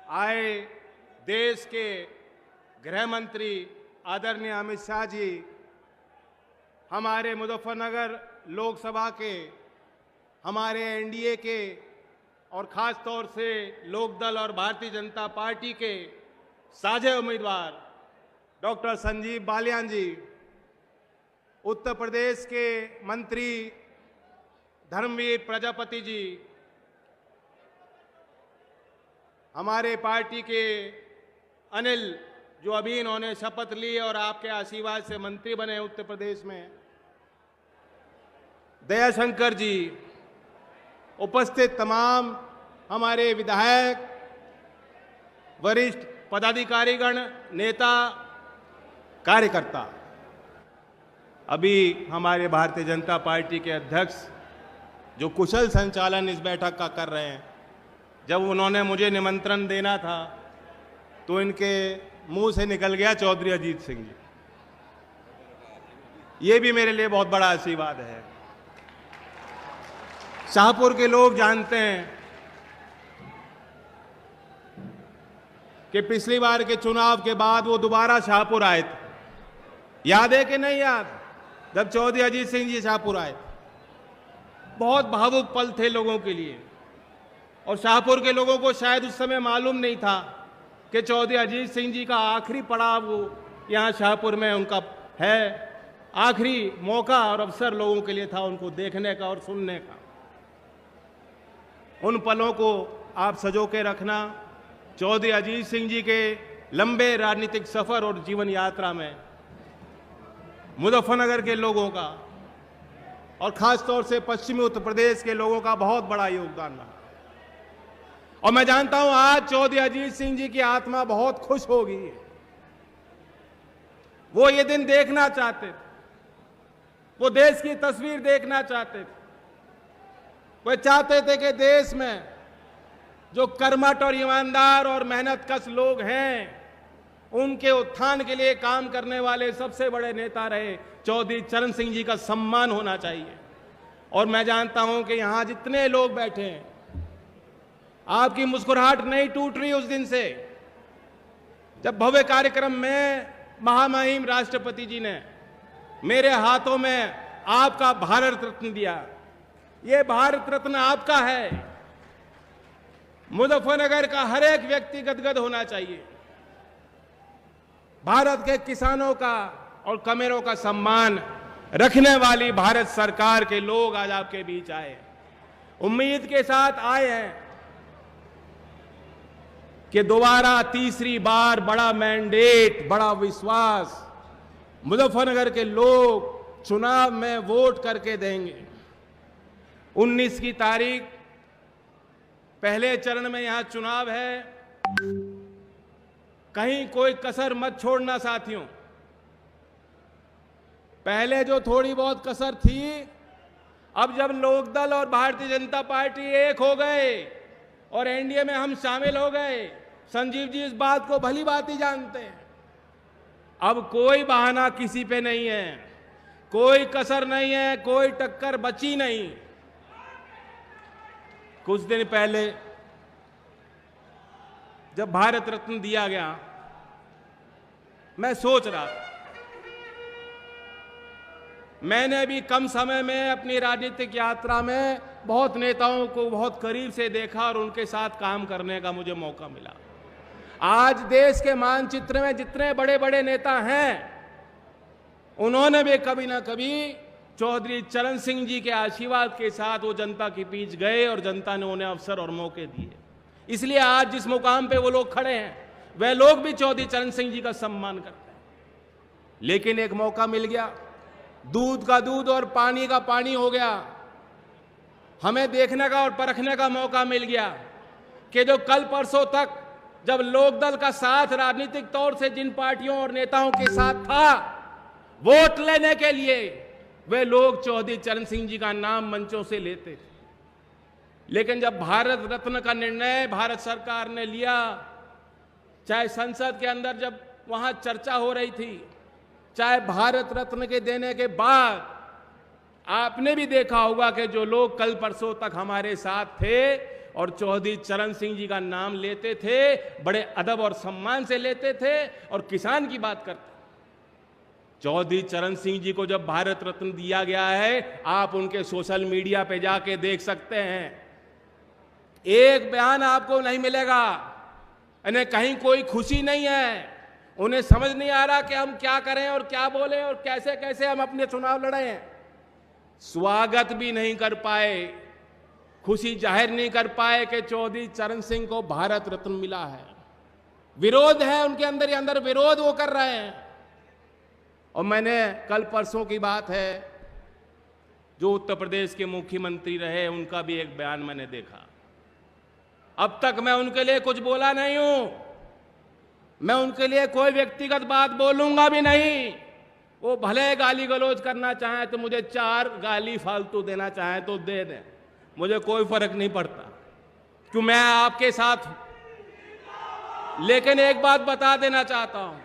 आए देश के गृह मंत्री आदरणीय अमित शाह जी, हमारे मुजफ्फरनगर लोकसभा के, हमारे एनडीए के और ख़ास तौर से लोकदल और भारतीय जनता पार्टी के साझे उम्मीदवार डॉक्टर संजीव बालियान जी, उत्तर प्रदेश के मंत्री धर्मवीर प्रजापति जी, हमारे पार्टी के अनिल जो अभी इन्होंने शपथ ली और आपके आशीर्वाद से मंत्री बने उत्तर प्रदेश में, दयाशंकर जी, उपस्थित तमाम हमारे विधायक, वरिष्ठ पदाधिकारीगण, नेता, कार्यकर्ता, अभी हमारे भारतीय जनता पार्टी के अध्यक्ष जो कुशल संचालन इस बैठक का कर रहे हैं, जब उन्होंने मुझे निमंत्रण देना था तो इनके मुंह से निकल गया चौधरी अजीत सिंह जी। ये भी मेरे लिए बहुत बड़ा आशीर्वाद है। शाहपुर के लोग जानते हैं कि पिछली बार के चुनाव के बाद वो दोबारा शाहपुर आए थे। याद है कि नहीं याद? जब चौधरी अजीत सिंह जी शाहपुर आए, बहुत भावुक पल थे लोगों के लिए, और शाहपुर के लोगों को शायद उस समय मालूम नहीं था कि चौधरी अजीत सिंह जी का आखिरी पड़ाव वो यहाँ शाहपुर में उनका है। आखिरी मौका और अवसर लोगों के लिए था उनको देखने का और सुनने का। उन पलों को आप सजो के रखना। चौधरी अजीत सिंह जी के लंबे राजनीतिक सफर और जीवन यात्रा में मुजफ्फरनगर के लोगों का और खास तौर से पश्चिमी उत्तर प्रदेश के लोगों का बहुत बड़ा योगदान रहा। और मैं जानता हूं आज चौधरी अजीत सिंह जी की आत्मा बहुत खुश होगी। वो ये दिन देखना चाहते थे, वो देश की तस्वीर देखना चाहते थे। वो चाहते थे कि देश में जो कर्मठ और ईमानदार और मेहनतकश लोग हैं, उनके उत्थान के लिए काम करने वाले सबसे बड़े नेता रहे चौधरी चरण सिंह जी का सम्मान होना चाहिए। और मैं जानता हूं कि यहां जितने लोग बैठे हैं, आपकी मुस्कुराहट नहीं टूट रही उस दिन से जब भव्य कार्यक्रम में महामहिम राष्ट्रपति जी ने मेरे हाथों में आपका भारत रत्न दिया। ये भारत रत्न आपका है। मुजफ्फरनगर का हर एक व्यक्ति गदगद होना चाहिए। भारत के किसानों का और कमेरों का सम्मान रखने वाली भारत सरकार के लोग आज आपके बीच आए, उम्मीद के साथ आए हैं कि दोबारा तीसरी बार बड़ा मैंडेट, बड़ा विश्वास मुजफ्फरनगर के लोग चुनाव में वोट करके देंगे। 19 की तारीख पहले चरण में यहां चुनाव है। कहीं कोई कसर मत छोड़ना साथियों। पहले जो थोड़ी बहुत कसर थी, अब जब लोकदल और भारतीय जनता पार्टी एक हो गए और एनडीए में हम शामिल हो गए, संजीव जी इस बात को भली भांति जानते हैं। अब कोई बहाना किसी पे नहीं है, कोई कसर नहीं है, कोई टक्कर बची नहीं। कुछ दिन पहले जब भारत रत्न दिया गया, मैं सोच रहा था, मैंने भी कम समय में अपनी राजनीतिक यात्रा में बहुत नेताओं को बहुत करीब से देखा और उनके साथ काम करने का मुझे मौका मिला। आज देश के मानचित्र में जितने बड़े बड़े नेता हैं, उन्होंने भी कभी ना कभी चौधरी चरण सिंह जी के आशीर्वाद के साथ वो जनता के बीच गए और जनता ने उन्हें अवसर और मौके दिए। इसलिए आज जिस मुकाम पे वो लोग खड़े हैं, वह लोग भी चौधरी चरण सिंह जी का सम्मान करते हैं। लेकिन एक मौका मिल गया, दूध का दूध और पानी का पानी हो गया। हमें देखने का और परखने का मौका मिल गया कि जो कल परसों तक जब लोकदल का साथ राजनीतिक तौर से जिन पार्टियों और नेताओं के साथ था वोट लेने के लिए, वे लोग चौधरी चरण सिंह जी का नाम मंचों से लेते थे। लेकिन जब भारत रत्न का निर्णय भारत सरकार ने लिया, चाहे संसद के अंदर जब वहां चर्चा हो रही थी, चाहे भारत रत्न के देने के बाद आपने भी देखा होगा कि जो लोग कल परसों तक हमारे साथ थे और चौधरी चरण सिंह जी का नाम लेते थे, बड़े अदब और सम्मान से लेते थे और किसान की बात करते। चौधरी चरण सिंह जी को जब भारत रत्न दिया गया है, आप उनके सोशल मीडिया पे जाके देख सकते हैं, एक बयान आपको नहीं मिलेगा, इन्हें कहीं कोई खुशी नहीं है। उन्हें समझ नहीं आ रहा कि हम क्या करें और क्या बोलें और कैसे कैसे हम अपने चुनाव लड़ें। स्वागत भी नहीं कर पाए, खुशी जाहिर नहीं कर पाए कि चौधरी चरण सिंह को भारत रत्न मिला है। विरोध है उनके अंदर ही अंदर, विरोध वो कर रहे हैं। और मैंने कल परसों की बात है, जो उत्तर प्रदेश के मुख्यमंत्री रहे, उनका भी एक बयान मैंने देखा। अब तक मैं उनके लिए कुछ बोला नहीं हूं, मैं उनके लिए कोई व्यक्तिगत बात बोलूंगा भी नहीं। वो भले गाली गलौज करना चाहें तो मुझे 4 गाली फालतू देना चाहें तो दे दें, मुझे कोई फर्क नहीं पड़ता, क्यों मैं आपके साथ हूं। लेकिन एक बात बता देना चाहता हूं,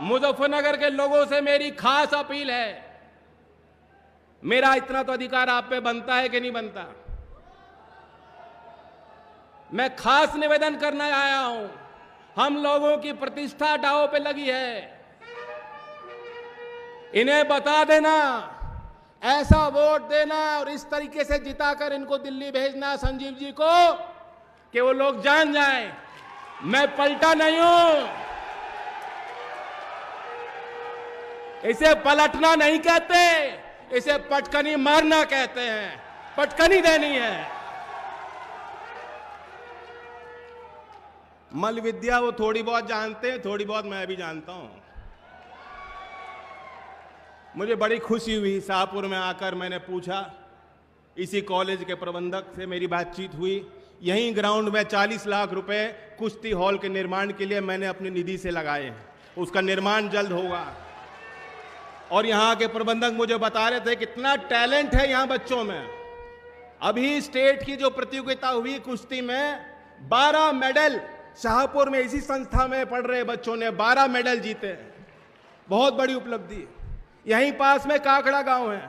मुजफ्फरनगर के लोगों से मेरी खास अपील है। मेरा इतना तो अधिकार आप पे बनता है कि नहीं बनता। मैं खास निवेदन करने आया हूं, हम लोगों की प्रतिष्ठा दांव पे लगी है। इन्हें बता देना, ऐसा वोट देना और इस तरीके से जिताकर इनको दिल्ली भेजना संजीव जी को, कि वो लोग जान जाएं मैं पलटा नहीं हूं। इसे पलटना नहीं कहते, इसे पटकनी मारना कहते हैं, पटकनी देनी है। मल विद्या वो थोड़ी बहुत जानते हैं, थोड़ी बहुत मैं भी जानता हूं। मुझे बड़ी खुशी हुई, शाहपुर में आकर मैंने पूछा, इसी कॉलेज के प्रबंधक से मेरी बातचीत हुई। यहीं ग्राउंड में 40 लाख रुपए कुश्ती हॉल के निर्माण के लिए मैंने अपनी निधि से लगाए हैं, उसका निर्माण जल्द होगा। और यहाँ के प्रबंधक मुझे बता रहे थे कितना टैलेंट है यहाँ बच्चों में। अभी स्टेट की जो प्रतियोगिता हुई कुश्ती में, 12 मेडल शाहपुर में इसी संस्था में पढ़ रहे बच्चों ने 12 मेडल जीते, बहुत बड़ी उपलब्धि। यहीं पास में काकड़ा गांव है,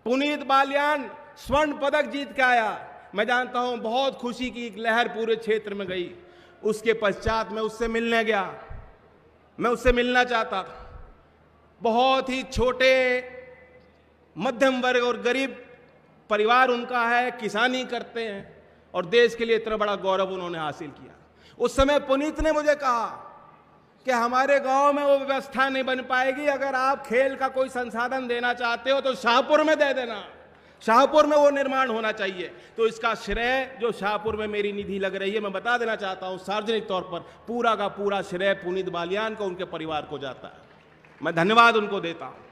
पुनीत बालियान स्वर्ण पदक जीत के आया। मैं जानता हूं बहुत खुशी की एक लहर पूरे क्षेत्र में गई। उसके पश्चात मैं उससे मिलने गया, मैं उससे मिलना चाहता था। बहुत ही छोटे मध्यम वर्ग और गरीब परिवार उनका है, किसानी करते हैं और देश के लिए इतना बड़ा गौरव उन्होंने हासिल किया। उस समय पुनीत ने मुझे कहा कि हमारे गांव में वो व्यवस्था नहीं बन पाएगी, अगर आप खेल का कोई संसाधन देना चाहते हो तो शाहपुर में दे देना, शाहपुर में वो निर्माण होना चाहिए। तो इसका श्रेय जो शाहपुर में मेरी निधि लग रही है, मैं बता देना चाहता हूं सार्वजनिक तौर पर, पूरा का पूरा श्रेय पुनीत बालियान को, उनके परिवार को जाता है। मैं धन्यवाद उनको देता हूं,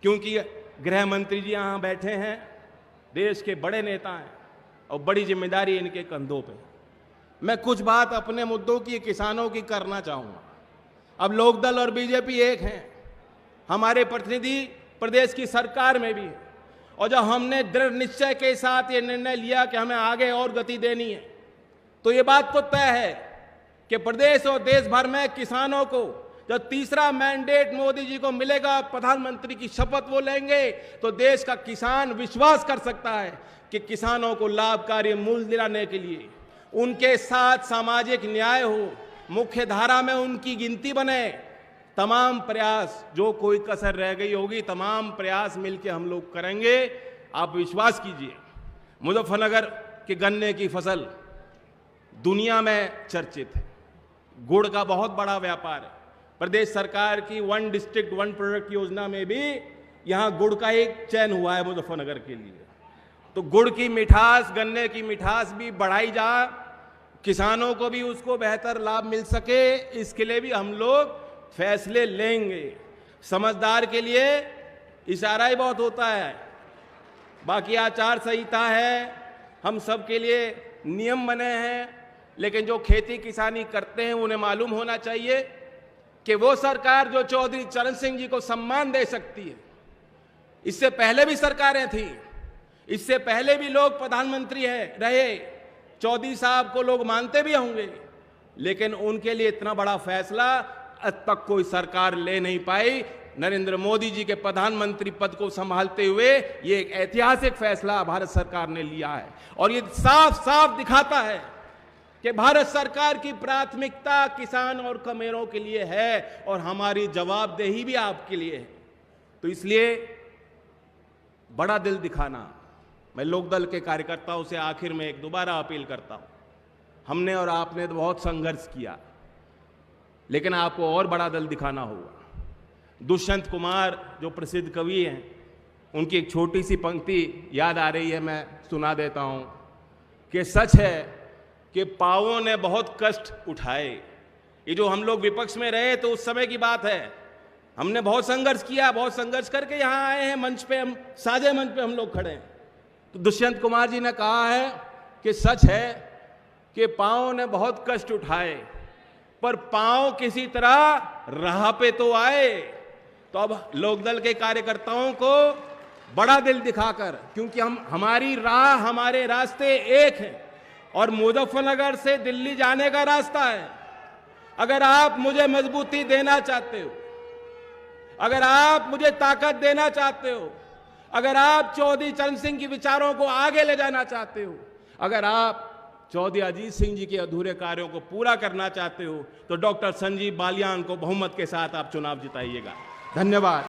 क्योंकि गृह मंत्री जी यहां बैठे हैं, देश के बड़े नेता हैं और बड़ी जिम्मेदारी इनके कंधों पे। मैं कुछ बात अपने मुद्दों की, किसानों की करना चाहूंगा। अब लोकदल और बीजेपी एक हैं, हमारे प्रतिनिधि प्रदेश की सरकार में भी है, और जब हमने दृढ़ निश्चय के साथ ये निर्णय लिया कि हमें आगे और गति देनी है, तो ये बात तो तय है कि प्रदेश और देश भर में किसानों को जब तीसरा मैंडेट मोदी जी को मिलेगा, प्रधानमंत्री की शपथ वो लेंगे, तो देश का किसान विश्वास कर सकता है कि किसानों को लाभकारी मूल्य दिलाने के लिए उनके साथ सामाजिक न्याय हो, मुख्य धारा में उनकी गिनती बने। तमाम प्रयास, जो कोई कसर रह गई होगी, तमाम प्रयास मिलकर हम लोग करेंगे। आप विश्वास कीजिए, मुजफ्फरनगर के गन्ने की फसल दुनिया में चर्चित है, गुड़ का बहुत बड़ा व्यापार है। प्रदेश सरकार की 1 डिस्ट्रिक्ट 1 प्रोडक्ट योजना में भी यहाँ गुड़ का एक चयन हुआ है मुजफ्फरनगर के लिए। तो गुड़ की मिठास, गन्ने की मिठास भी बढ़ाई जा, किसानों को भी उसको बेहतर लाभ मिल सके, इसके लिए भी हम लोग फैसले लेंगे। समझदार के लिए इशारा ही बहुत होता है, बाकी आचार संहिता है, हम सब के लिए नियम बने हैं, लेकिन जो खेती किसानी करते हैं उन्हें मालूम होना चाहिए कि वो सरकार जो चौधरी चरण सिंह जी को सम्मान दे सकती है। इससे पहले भी सरकारें थी, इससे पहले भी लोग प्रधानमंत्री रहे, चौधरी साहब को लोग मानते भी होंगे, लेकिन उनके लिए इतना बड़ा फैसला अब तक कोई सरकार ले नहीं पाई। नरेंद्र मोदी जी के प्रधानमंत्री पद को संभालते हुए ये एक ऐतिहासिक फैसला भारत सरकार ने लिया है और ये साफ साफ दिखाता है कि भारत सरकार की प्राथमिकता किसान और कमेरों के लिए है और हमारी जवाबदेही भी आपके लिए है। तो इसलिए बड़ा दिल दिखाना, मैं लोकदल के कार्यकर्ताओं से आखिर में एक दोबारा अपील करता हूं, हमने और आपने तो बहुत संघर्ष किया, लेकिन आपको और बड़ा दिल दिखाना होगा। दुष्यंत कुमार जो प्रसिद्ध कवि हैं, उनकी एक छोटी सी पंक्ति याद आ रही है, मैं सुना देता हूं कि सच है कि पावों ने बहुत कष्ट उठाए। ये जो हम लोग विपक्ष में रहे तो उस समय की बात है, हमने बहुत संघर्ष किया, बहुत संघर्ष करके यहां आए हैं मंच पे, हम साझे मंच पे हम लोग खड़े हैं। तो दुष्यंत कुमार जी ने कहा है कि सच है कि पांव ने बहुत कष्ट उठाए पर पांव किसी तरह राह पे तो आए। तो अब लोकदल के कार्यकर्ताओं को बड़ा दिल दिखाकर, क्योंकि हमारी राह, हमारे रास्ते एक हैं और मुजफ्फरनगर से दिल्ली जाने का रास्ता है। अगर आप मुझे मजबूती देना चाहते हो, अगर आप मुझे ताकत देना चाहते हो, अगर आप चौधरी चरण सिंह के विचारों को आगे ले जाना चाहते हो, अगर आप चौधरी अजीत सिंह जी के अधूरे कार्यों को पूरा करना चाहते हो, तो डॉक्टर संजीव बालियान को बहुमत के साथ आप चुनाव जिताइएगा। धन्यवाद।